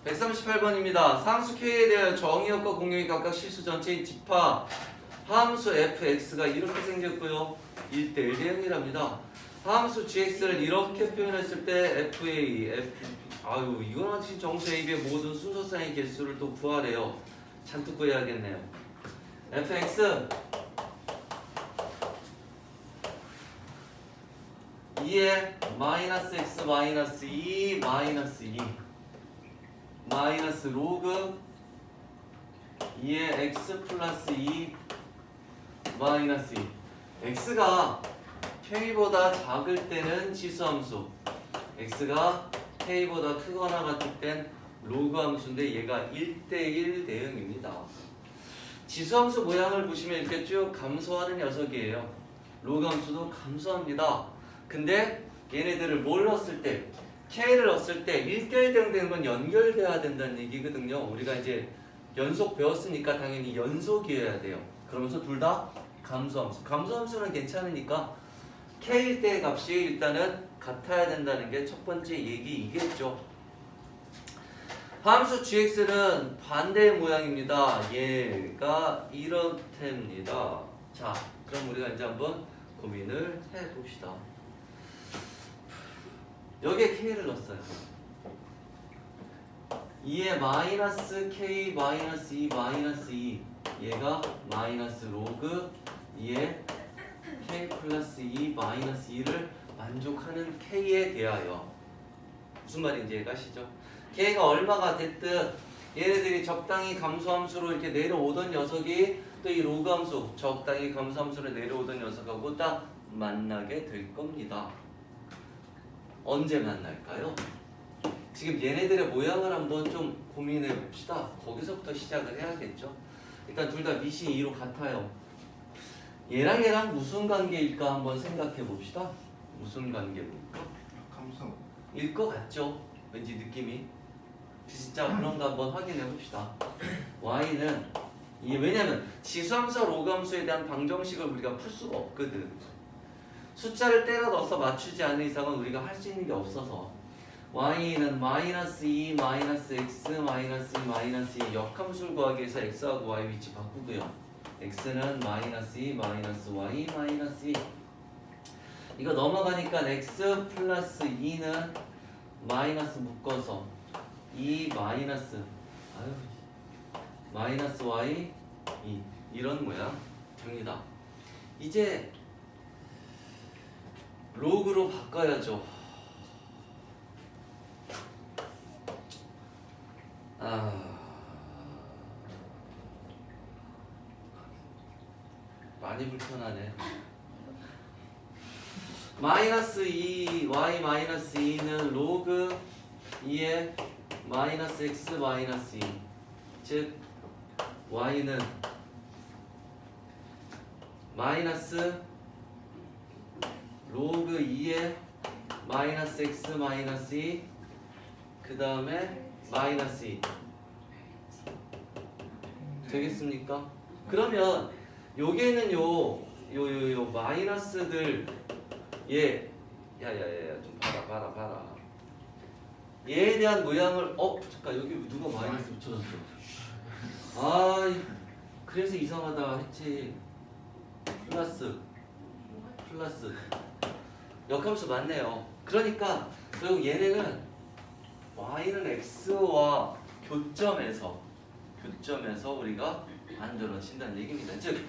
138번입니다. 상수 K에 대한 정의역과 공역이 각각 실수 전체인 집합 함수 fx가 이렇게 생겼고요. 1대1 대응이랍니다. 함수 gx를 이렇게 표현했을 때 fa, 아유 이거는 지금 정수 AB의 모든 순서상의 개수를 또 구하래요. 잔뜩 구해야겠네요. fx 2에 마이너스 x 마이너스 2 마이너스 2 마이너스 로그 2에 x 플러스 2 마이너스 2 x가 k보다 작을 때는 지수함수 x가 k보다 크거나 같을 땐 로그 함수인데 얘가 1대1 대응입니다. 지수함수 모양을 보시면 이렇게 쭉 감소하는 녀석이에요. 로그 함수도 감소합니다. 근데 얘네들을 뭘 넣었을 때 k를 넣었을 때 1대1 대응되는 건 연결돼야 된다는 얘기거든요. 우리가 이제 연속 배웠으니까 당연히 연속이어야 돼요. 그러면서 둘 다 감소함수. 감소함수는 괜찮으니까 k일 때의 값이 일단은 같아야 된다는 게 첫 번째 얘기이겠죠. 함수 gx는 반대 모양입니다. 얘가 이렇답니다. 자, 그럼 우리가 이제 한번 고민을 해봅시다. 여기에 k를 넣었어요. 2에 마이너스 k 마이너스 2 마이너스 2 얘가 마이너스 로그 2에 k 플러스 2 마이너스 2를 만족하는 k에 대하여 무슨 말인지 이해가시죠? k가 얼마가 됐든 얘네들이 적당히 감소함수로 이렇게 내려오던 녀석이 또 이 로그 함수 적당히 감소함수로 내려오던 녀석하고 딱 만나게 될 겁니다. 언제 만날까요? 지금 얘네들의 모양을 한번 좀 고민해 봅시다. 거기서부터 시작을 해야겠죠. 일단 둘 다 미시 2로 같아요. 얘랑 얘랑 무슨 관계일까 한번 생각해 봅시다. 무슨 관계일까? 감소. 일 것 같죠? 왠지 느낌이. 진짜 그런가 한번 확인해 봅시다. y는 왜냐면 지수함수와 로그함수에 대한 방정식을 우리가 풀 수가 없거든. 숫자를 때려 넣어서 맞추지 않은 이상은 우리가 할 수 있는 게 없어서 y는 마이너스 2 마이너스 x 마이너스 2 마이너스 2 역함수를 구하기 위해서 x하고 y 위치 바꾸고요. x는 마이너스 2 마이너스 y 마이너스 2 이거 넘어가니까 x 플러스 2는 마이너스 묶어서 2 마이너스 마이너스 y 2 이런 모양 됩니다. 이제 로그로 바꿔야죠. 많이 불편하네. 마이너스 2 y 마이너스 2는 로그 2에 마이너스 x 마이너스 2 즉 y는 마이너스 로그 2에 마이너스 x 마이너스 2 그 다음에 마이너스 2 되겠습니까? 그러면 여기에는 요 마이너스들 야야야야 좀 봐라 얘에 대한 모양을 잠깐 여기 누가 마이너스 붙여줬어. 그래서 이상하다 했지. 플러스 역함수 맞네요. 그러니까 결국 얘네는 y는 x와 교점에서 우리가 만들어진다는 얘기입니다. 즉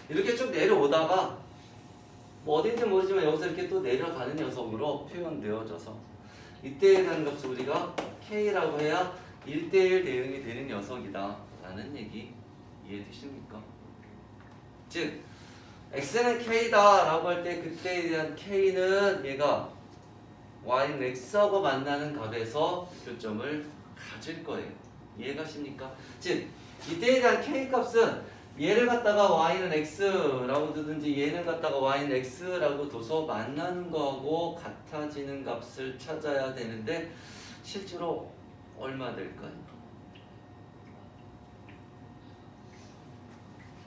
이렇게 쭉 내려오다가 뭐 어딘지 모르지만 여기서 이렇게 또 내려가는 녀석으로 표현되어져서 이때에 대한 값을 우리가 k라고 해야 1대1 대응이 되는 녀석이다 라는 얘기 이해되십니까? 즉 x는 k다 라고 할 때 그때에 대한 k는 얘가 y는 x하고 만나는 값에서 교점을 가질 거예요. 이해가십니까? 즉 이때에 대한 k 값은 얘를 갖다가 y는 x라고 두든지 얘는 갖다가 y는 x라고 둬서 만나는 거하고 같아지는 값을 찾아야 되는데 실제로 얼마 될까요?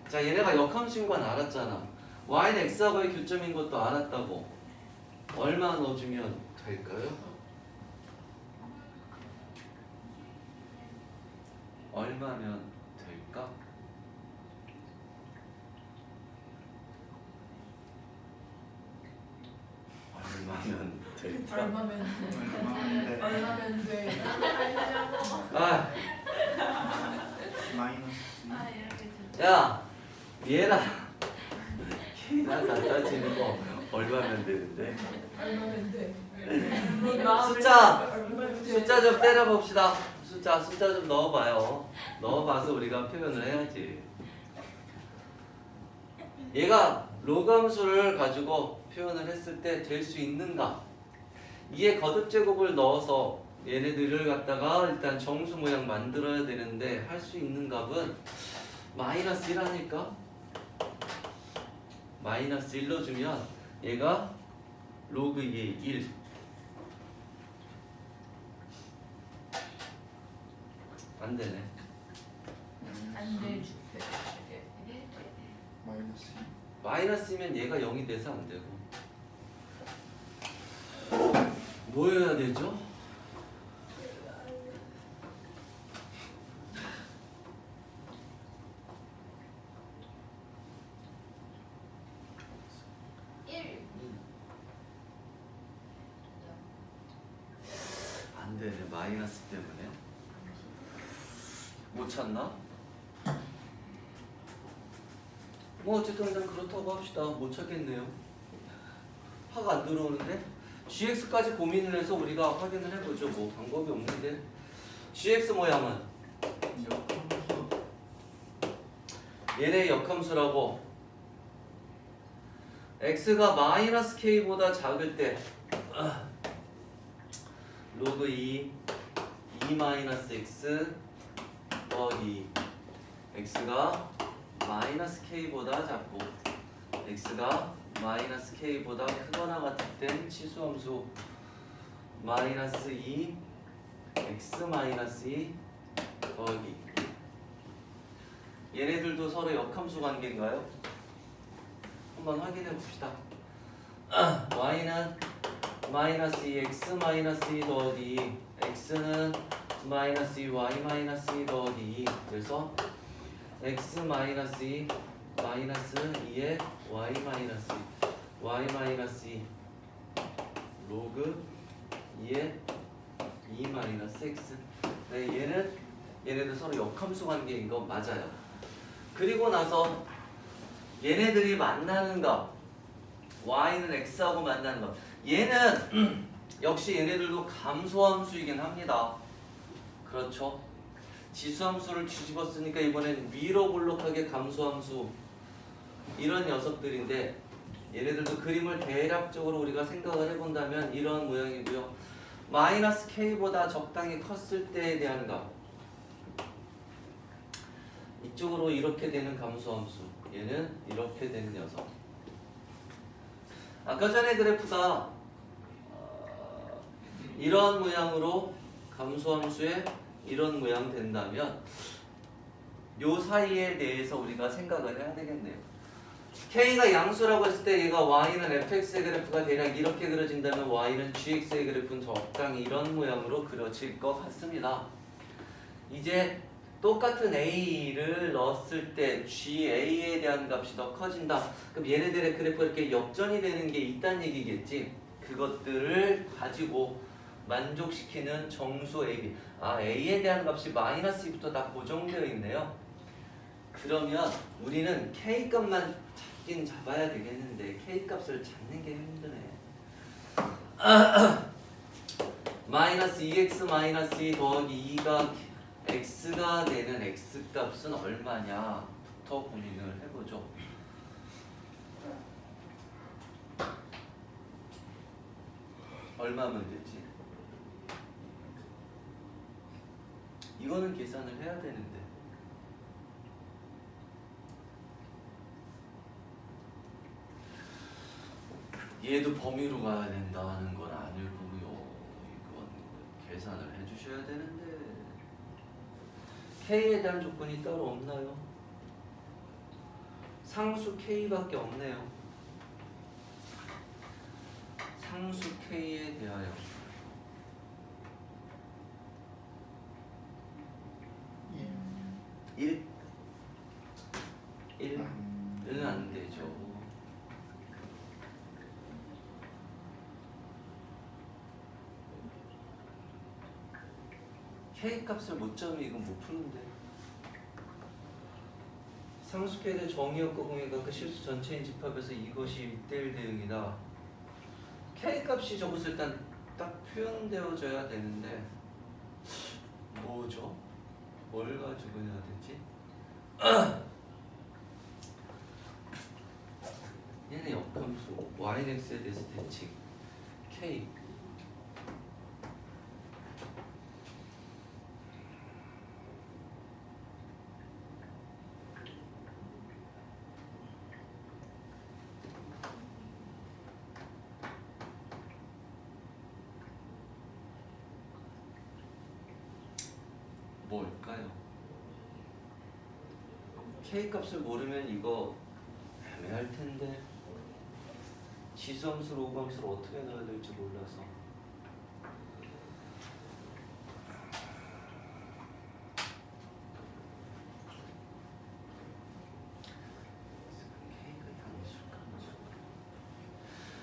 자, 얘네가 역함수인 건 알았잖아. y는 x하고의 교점인 것도 알았다고. 얼마 넣어주면 될까요? 얼마면 될까? 얼마면 될까? 얼마면 돼? 아, 마이너스 아 이렇게 좋다. 야, 얘라. 걔나 갖다 지는 거 얼마면 되는데? 얼마면 돼? 숫자 좀 때려봅시다. 숫자 좀 넣어봐요. 넣어봐서 우리가 표현을 해야지. 얘가 로그 함수를 가지고 표현을 했을 때 될 수 있는가? 이에 거듭 제곱을 넣어서 얘네들을 갖다가 일단 정수 모양 만들어야 되는데 할 수 있는 값은 마이너스 1하니까 마이너스 1로 주면 얘가 로그 2의 1 안 되네. 안 돼. 마이너스 마이너스면 얘가 0이 돼서 안 되고 뭐 해야 되죠? 안 되네. 마이너스 때문에 못 찾나? 뭐 어쨌든 일단 그렇다고 합시다. 못 찾겠네요. 화가 안 들어오는데 gx까지 고민을 해서 우리가 확인을 해보죠. 뭐 방법이 없는데 gx 모양은 역함수 얘네 역함수라고 x가 마이너스 k보다 작을 때 로그 2 마이너스 x 더하기 x가 마이너스 k보다 작고 x가 마이너스 k보다 크거나 같을 땐 치수함수 마이너스 2 x 마이너스 2 더하기 얘네들도 서로 역함수 관계인가요? 한번 확인해 봅시다. y는 마이너스 2x 마이너스 2 더하기 x는 마이너스 2y 마이너스 2 더하기 2 그래서 x 마이너스 2 마이너스 2에 y 마이너스 2 y 마이너스 2 로그 2에 2 마이너스 x 네, 얘네들 서로 역함수 관계인 거 맞아요. 그리고 나서 얘네들이 만나는 값 y는 x하고 만나는 값 얘는 역시 얘네들도 감소함수이긴 합니다. 그렇죠? 지수함수를 뒤집었으니까 이번엔 위로 볼록하게 감소함수 이런 녀석들인데 얘네들도 그림을 대략적으로 우리가 생각을 해본다면 이런 모양이고요. 마이너스 k보다 적당히 컸을 때에 대한 값 이쪽으로 이렇게 되는 감소함수 얘는 이렇게 되는 녀석. 아까 전에 그래프가 이런 모양으로 감소함수에 이런 모양 된다면 요 사이에 대해서 우리가 생각을 해야 되겠네요. K가 양수라고 했을 때 얘가 Y는 fx의 그래프가 대략 이렇게 그려진다면 Y는 gx의 그래프는 적당히 이런 모양으로 그려질 것 같습니다. 이제 똑같은 A를 넣었을 때 GA에 대한 값이 더 커진다. 그럼 얘네들의 그래프가 이렇게 역전이 되는 게 있다는 얘기겠지. 그것들을 가지고 만족시키는 정수 AB. A에 대한 값이 마이너스 2부터 다 고정되어 있네요. 그러면 우리는 K 값만 잡긴 잡아야 되겠는데 K 값을 찾는 게 힘드네. 마이너스 2x 마이너스 2 더하기 2가 x가 되는 x 값은 얼마냐부터 고민을 해보죠. 얼마면 되지? 이거는 계산을 해야 되는데 얘도 범위로 가야 된다는 건 아닐 거고요. 이건 계산을 해주셔야 되는데 K에 대한 조건이 따로 없나요? 상수 K밖에 없네요. 상수 K에 대하여 예. K값을 못 잡으면 이건 못 푸는데. 상수계에 대해 정의역과 공의가 그 실수 전체인 집합에서 이것이 1대1 대응이다. K값이 저것을 일단 딱 표현되어져야 되는데 뭐죠? 뭘 가지고 해야 되지? 얘는 역함수 yx에 대해서 대칭 K 뭘까요? K값을 모르면 이거 애매할 텐데 지수함수로 오감수를 어떻게 넣어야 될지 몰라서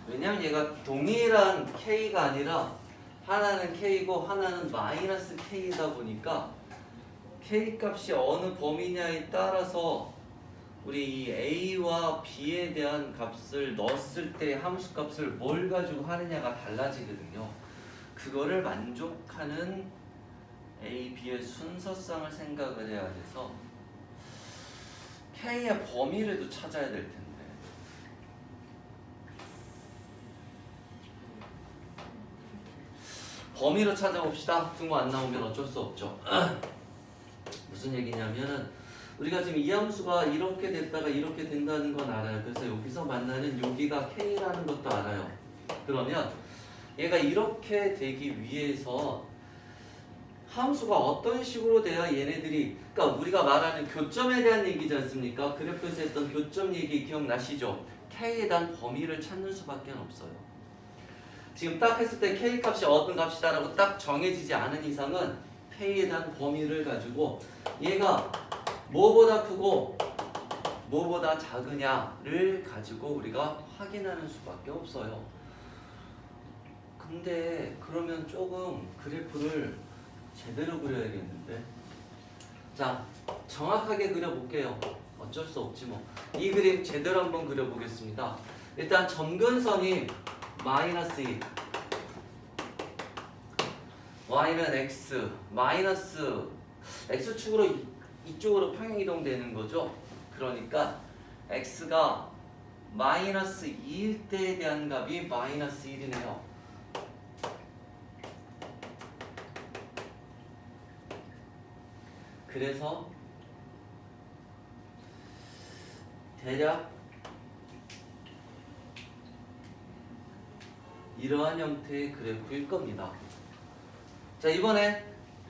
왜냐면 얘가 동일한 K가 아니라 하나는 K고 하나는 마이너스 K이다 보니까 K값이 어느 범위냐에 따라서 우리 이 A와 B에 대한 값을 넣었을 때 함수값을 뭘 가지고 하느냐가 달라지거든요. 그거를 만족하는 A, B의 순서상을 생각을 해야 돼서 K의 범위를 찾아야 될 텐데 범위로 찾아봅시다. 등호 안 나오면 어쩔 수 없죠. 무슨 얘기냐면은 우리가 지금 이 함수가 이렇게 됐다가 이렇게 된다는 건 알아요. 그래서 여기서 만나는 여기가 K라는 것도 알아요. 그러면 얘가 이렇게 되기 위해서 함수가 어떤 식으로 돼야 얘네들이 그러니까 우리가 말하는 교점에 대한 얘기지 않습니까? 그래프에서 했던 교점 얘기 기억나시죠? K에 대한 범위를 찾는 수밖에 없어요. 지금 딱 했을 때 K값이 어떤 값이다라고 딱 정해지지 않은 이상은 K에 대한 범위를 가지고 얘가 뭐보다 크고 뭐보다 작으냐를 가지고 우리가 확인하는 수밖에 없어요. 근데 그러면 조금 그래프를 제대로 그려야겠는데. 자, 정확하게 그려볼게요. 어쩔 수 없지 뭐. 이 그림 제대로 한번 그려보겠습니다. 일단 점근선이 마이너스 2 y는 x 마이너스 x축으로 이쪽으로 평행이동 되는 거죠. 그러니까 x가 마이너스 2일 때에 대한 값이 마이너스 1이네요. 그래서 대략 이러한 형태의 그래프일 겁니다. 자, 이번에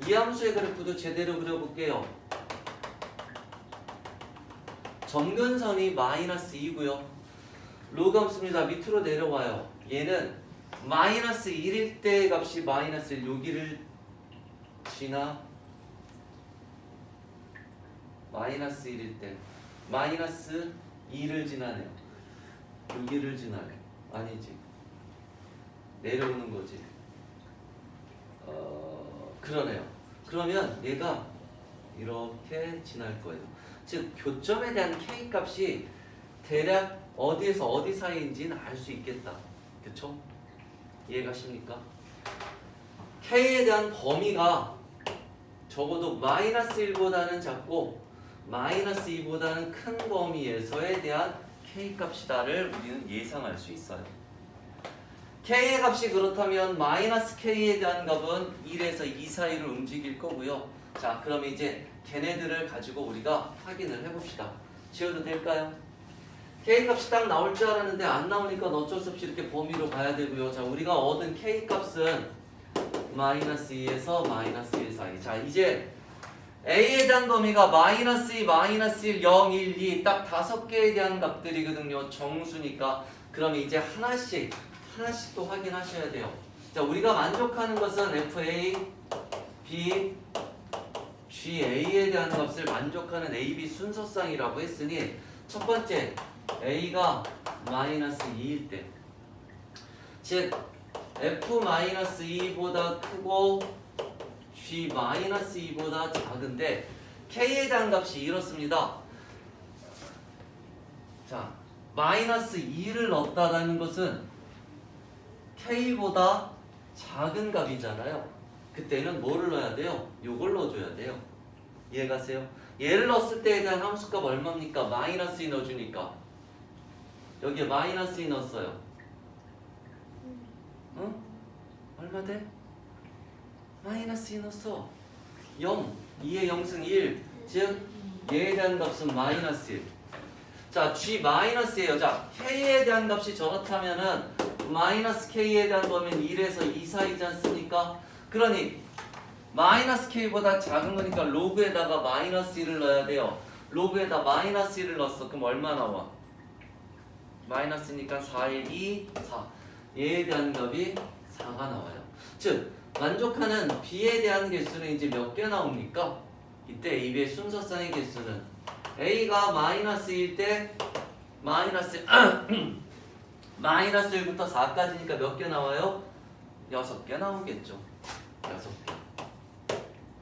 이 함수의 그래프도 제대로 그려볼게요. 점근선이 마이너스 2고요. 로그 함수입니다. 밑으로 내려와요. 얘는 마이너스 1일 때 값이 마이너스 1, 여기를 지나 마이너스 1일 때 마이너스 2를 지나네요. 여기를 지나요. 아니지. 내려오는 거지. 그러네요. 그러면 얘가 이렇게 지날 거예요. 즉 교점에 대한 K 값이 대략 어디에서 어디 사이인지는 알 수 있겠다. 그쵸? 이해가십니까? K에 대한 범위가 적어도 마이너스 1보다는 작고 마이너스 2보다는 큰 범위에서에 대한 K 값이다를 우리는 예상할 수 있어요. K의 값이 그렇다면 마이너스 K에 대한 값은 1에서 2 사이를 움직일 거고요. 자, 그러면 이제 걔네들을 가지고 우리가 확인을 해봅시다. 지워도 될까요? K 값이 딱 나올 줄 알았는데 안 나오니까 어쩔 수 없이 이렇게 범위로 가야 되고요. 자, 우리가 얻은 K 값은 마이너스 2에서 마이너스 1 사이. 자, 이제 A에 대한 범위가 마이너스 2, 마이너스 1, 0, 1, 2 딱 5개에 대한 값들이거든요. 정수니까. 그럼 이제 하나씩 또 확인하셔야 돼요. 자, 우리가 만족하는 것은 FA, B, GA에 대한 값을 만족하는 AB 순서상이라고 했으니 첫 번째 A가 마이너스 2일 때, 즉 F 마이너스 2보다 크고 G-2보다 작은데 K에 대한 값이 이렇습니다. 자, -2를 넣었다는 것은 K보다 작은 값이잖아요. 그때는 뭐를 넣어야 돼요? 요걸 넣어줘야 돼요. 이해가세요? 얘를 넣었을 때에 대한 함수값 얼마입니까? -2 넣어주니까 여기에 -2 넣었어요. 응? 얼마 돼? -2 넣었어. 0, 2의 0승 1, 즉 얘에 대한 값은 -1. 자, G-예요. 자, K에 대한 값이 저렇다면은 -K에 대한 거면 1에서 2 사이지 않습니까? 그러니 -K보다 작은 거니까 로그에다가 -1을 넣어야 돼요. 로그에다 -1을 넣었어. 그럼 얼마 나와? 마이너스니까 4에 2, 4. 얘에 대한 값이 4가 나와요. 즉, 만족하는 B에 대한 개수는 이제 몇 개 나옵니까? 이때 A, B의 순서상의 개수는 A가 -1일 때 -1부터 4까지니까 몇 개 나와요? 6개 나오겠죠. 6개.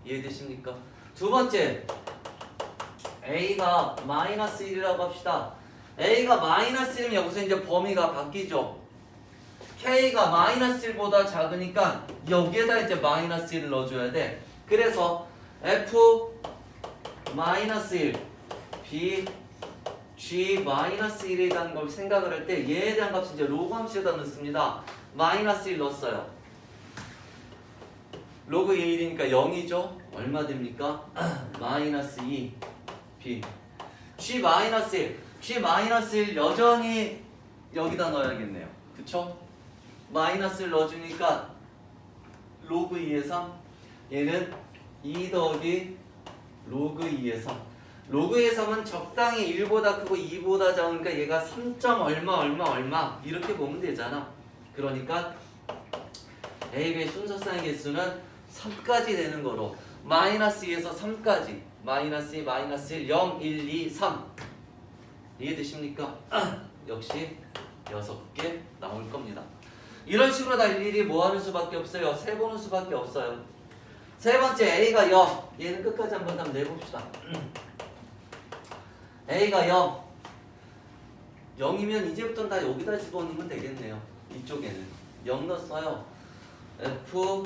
이해되십니까? 두 번째, A가 -1이라고 합시다. A가 -1이면 여기서 이제 범위가 바뀌죠. K가 -1보다 작으니까 여기에다 이제 -1을 넣어줘야 돼. 그래서 F -1, B, G -1에 대한 걸 생각을 할 때 얘에 대한 값을 이제 로그 함수에다 넣습니다. -1 넣었어요. 로그 1이니까 0이죠. 얼마 됩니까? -2, B. G -1, G-1 여전히 여기다 넣어야겠네요. 그쵸? 마이너스를 넣어주니까 로그 2의 3. 얘는 2 더하기 로그 2의 3. 로그 2의 3은 적당히 1보다 크고 2보다 작으니까 얘가 3. 얼마 이렇게 보면 되잖아. 그러니까 A의 순서상의 개수는 3까지 되는 거로 -2에서 3까지 -2, -1, 0, 1, 2, 3 이해되십니까? 역시 6개 나올 겁니다. 이런 식으로 다 일일이 뭐 하는 수밖에 없어요? 세보는 수밖에 없어요. 세 번째, A가 0. 얘는 끝까지 한번 내봅시다. A가 0. 0이면 이제부터는 다 여기다 집어넣으면 되겠네요. 이쪽에는 0 넣었어요. F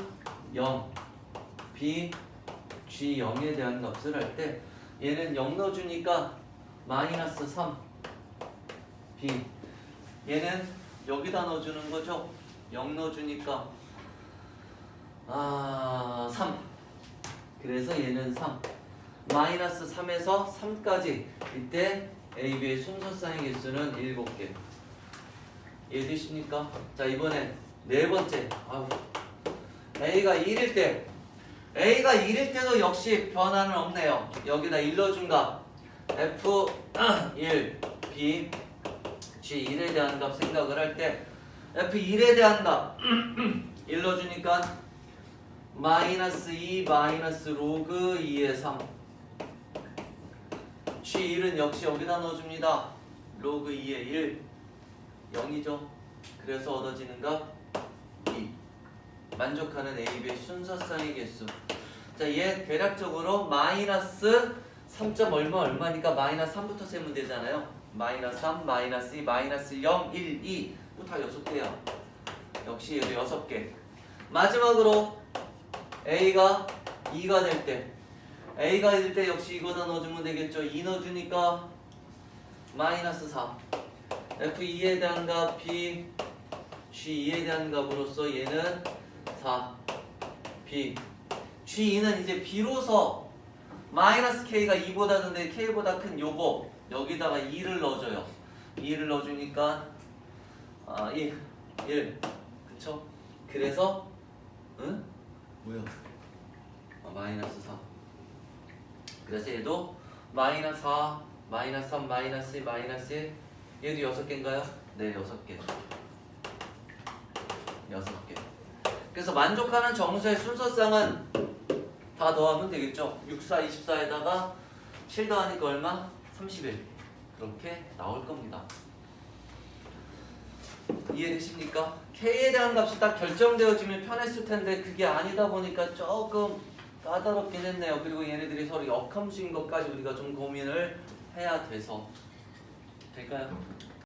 0, B, G 0에 대한 값을 할 때 얘는 0 넣어주니까 -3, B. 얘는 여기다 넣어주는 거죠. 0 넣어주니까 3. 그래서 얘는 3. -3에서 3까지. 이때 A, B의 순서상의 개수는 7개. 이해되십니까? 자, 이번엔 네 번째. A가 1일 때. A가 1일 때도 역시 변화는 없네요. 여기다 1 넣어준 값. F 1, B, G 1에 대한 값 생각을 할 때 F 1에 대한 값 1 넣어주니까 -2 로그 2의 3. G 1은 역시 여기다 넣어줍니다. 로그 2의 1. 0이죠. 그래서 얻어지는 값 2. 만족하는 A, B의 순서상의 개수. 자, 얘 대략적으로 -3. 얼마니까 -3부터 세면 되잖아요. -3, -2, -0, 1, 2. 뭐 다 6개야. 역시 얘도 6개. 마지막으로 A가 2가 될 때. A가 될 때 역시 이거다 넣어주면 되겠죠. 2 넣어주니까 -4. F2에 대한 값 B, G2에 대한 값으로서 얘는 4, B. G2는 이제 B로서 -K가 2보다 작은데 K보다 큰 요거 여기다가 2를 넣어줘요. 2를 넣어주니까 1. 그쵸? 그래서 뭐야? -4. 그래서 얘도 -4, -3, -2, -1. 얘도 6개인가요? 네, 6개. 6개. 그래서 만족하는 정수의 순서상은 다 더하면 되겠죠. 6, 4, 24에다가 7 더하니까 얼마? 31. 그렇게 나올 겁니다. 이해되십니까? K에 대한 값이 딱 결정되어지면 편했을 텐데 그게 아니다 보니까 조금 까다롭긴 했네요. 그리고 얘네들이 서로 역함수인 것까지 우리가 좀 고민을 해야 돼서 될까요?